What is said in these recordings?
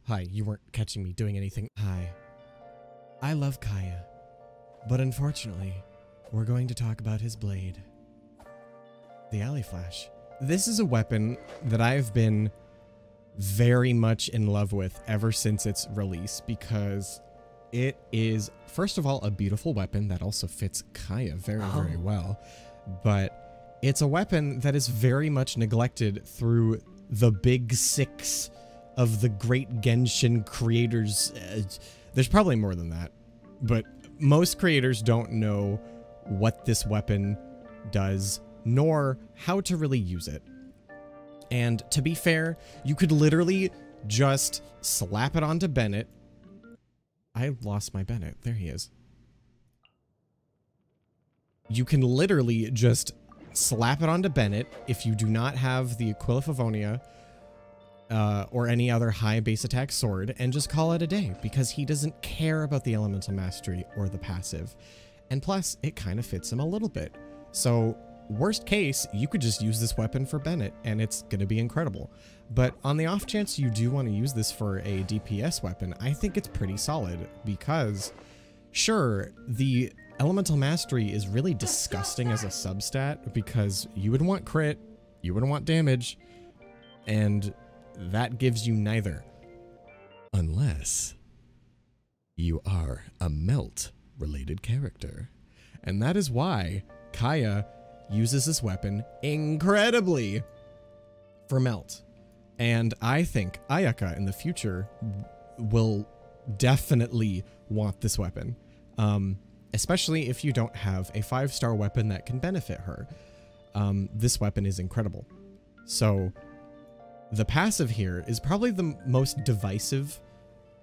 Hi, you weren't catching me doing anything. Hi. I love Kaeya, but unfortunately, we're going to talk about his blade. The Alley Flash. This is a weapon that I've been very much in love with ever since its release because it is, first of all, a beautiful weapon that also fits Kaeya very well, but it's a weapon that is very much neglected through the big six of the great Genshin creators. There's probably more than that, but most creators don't know what this weapon does, nor how to really use it. And to be fair, you could literally just slap it onto Bennett. I lost my Bennett. There he is. You can literally just slap it onto Bennett if you do not have the Aquila Favonia or any other high base attack sword, and just call it a day, because he doesn't care about the elemental mastery or the passive. And plus, it kind of fits him a little bit. So, worst case, you could just use this weapon for Bennett, and it's going to be incredible. But on the off chance you do want to use this for a DPS weapon, I think it's pretty solid, because, sure, the elemental mastery is really disgusting as a substat, because you would want crit, you would want damage, and that gives you neither. Unless you are a melt-related character. And that is why Kaeya uses this weapon incredibly for melt. And I think Ayaka in the future will definitely want this weapon. Especially if you don't have a 5-star weapon that can benefit her. This weapon is incredible. So the passive here is probably the most divisive,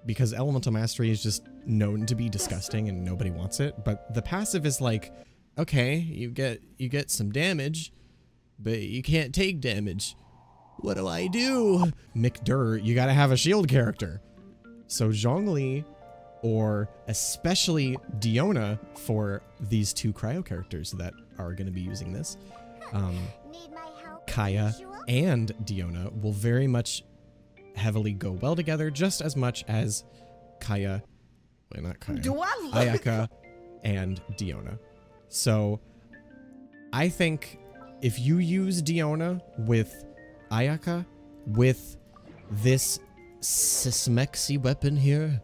because elemental mastery is just known to be disgusting and nobody wants it. But the passive is like, okay, you get some damage, but you can't take damage. What do I do? McDur, you gotta have a shield character. So Zhongli, or especially Diona for these two cryo characters that are gonna be using this, Kaeya and Diona will very much heavily go well together, just as much as Kaeya, wait, not Kaeya, Ayaka and Diona. So I think if you use Diona with Ayaka, with this Sismexy weapon here,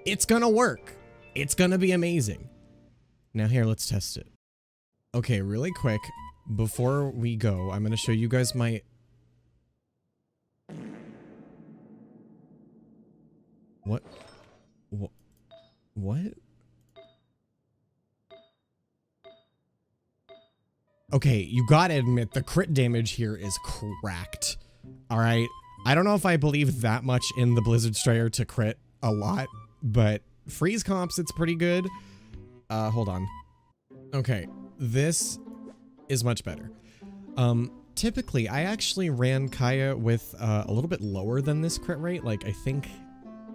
it's gonna work. It's gonna be amazing. Now here, let's test it. Okay, really quick, before we go, I'm gonna show you guys my... What? What? Okay, you gotta admit, the crit damage here is cracked. Alright? I don't know if I believe that much in the Blizzard Strayer to crit a lot, but freeze comps, it's pretty good. Hold on. Okay, this is much better. Typically, I actually ran Kaeya with a little bit lower than this crit rate, like I think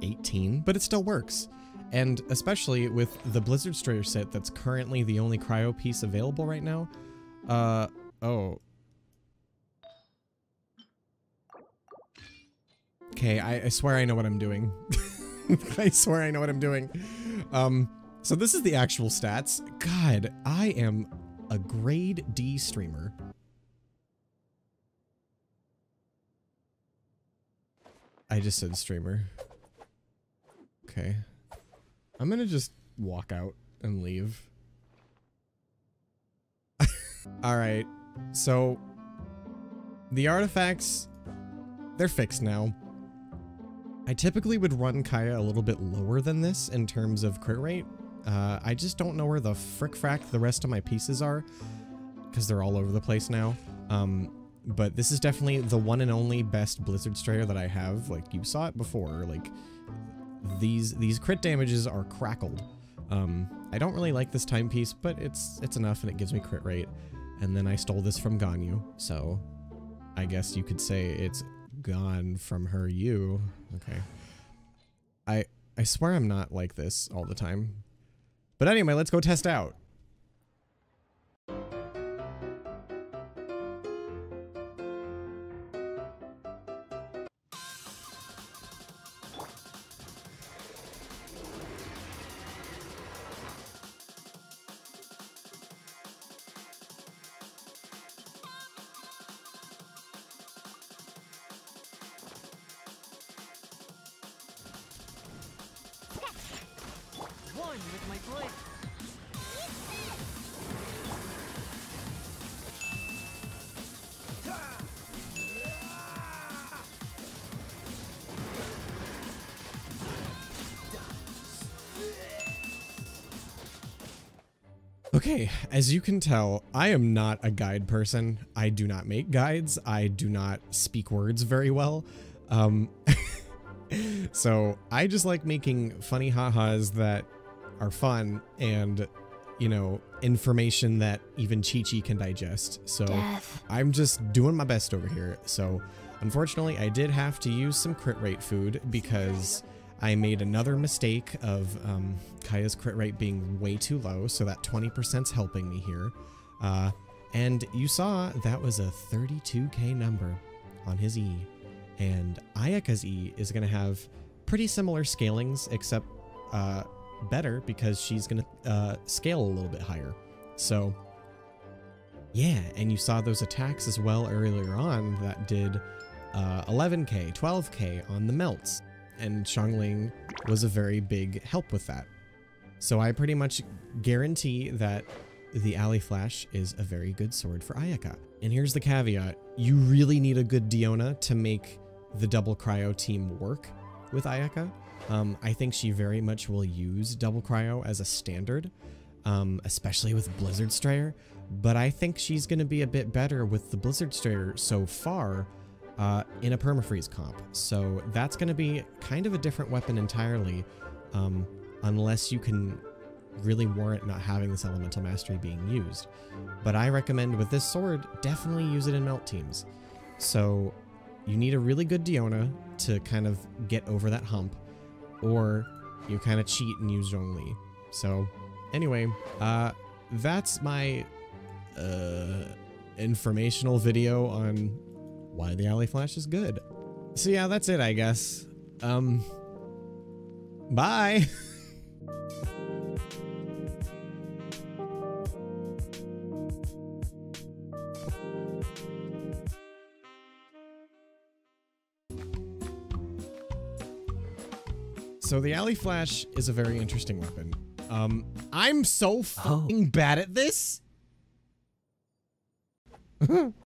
18, but it still works. And especially with the Blizzard Strayer set that's currently the only cryo piece available right now. Oh. Okay, I swear I know what I'm doing. I swear I know what I'm doing. So this is the actual stats. God, I am a grade D streamer. I just said streamer. Okay. I'm gonna just walk out and leave. Alright, so the artifacts, they're fixed now. I typically would run Kaeya a little bit lower than this in terms of crit rate. I just don't know where the frick-frack the rest of my pieces are, because they're all over the place now. But this is definitely the one and only best Blizzard Strayer that I have. Like, you saw it before, like, these crit damages are crackled. I don't really like this timepiece, but it's enough and it gives me crit rate. And then I stole this from Ganyu, so I guess you could say it's gone from her you. Okay. I swear I'm not like this all the time. But anyway, let's go test out. fun with my blade. Okay, as you can tell, I am not a guide person. I do not make guides. I do not speak words very well. So I just like making funny ha-has that are fun and, you know, information that even Chi-Chi can digest. So I'm just doing my best over here. So unfortunately, I did have to use some crit rate food because I made another mistake of Kaeya's crit rate being way too low, so that 20%'s helping me here. And you saw that was a 32k number on his E. And Ayaka's E is going to have pretty similar scalings, except better because she's going to scale a little bit higher. So yeah, and you saw those attacks as well earlier on that did 11k, 12k on the melts. And Xiangling was a very big help with that. So I pretty much guarantee that the Alley Flash is a very good sword for Ayaka. And here's the caveat. You really need a good Diona to make the double cryo team work with Ayaka. I think she very much will use double cryo as a standard, especially with Blizzard Strayer. But I think she's going to be a bit better with the Blizzard Strayer so far in a permafreeze comp. So that's going to be kind of a different weapon entirely, unless you can really warrant not having this elemental mastery being used. But I recommend with this sword, definitely use it in melt teams. So you need a really good Diona to kind of get over that hump, or you kind of cheat and use Zhongli. So anyway, that's my informational video on why the Alley Flash is good. So yeah, that's it, I guess. Bye! So the Alley Flash is a very interesting weapon. I'm so fucking bad at this!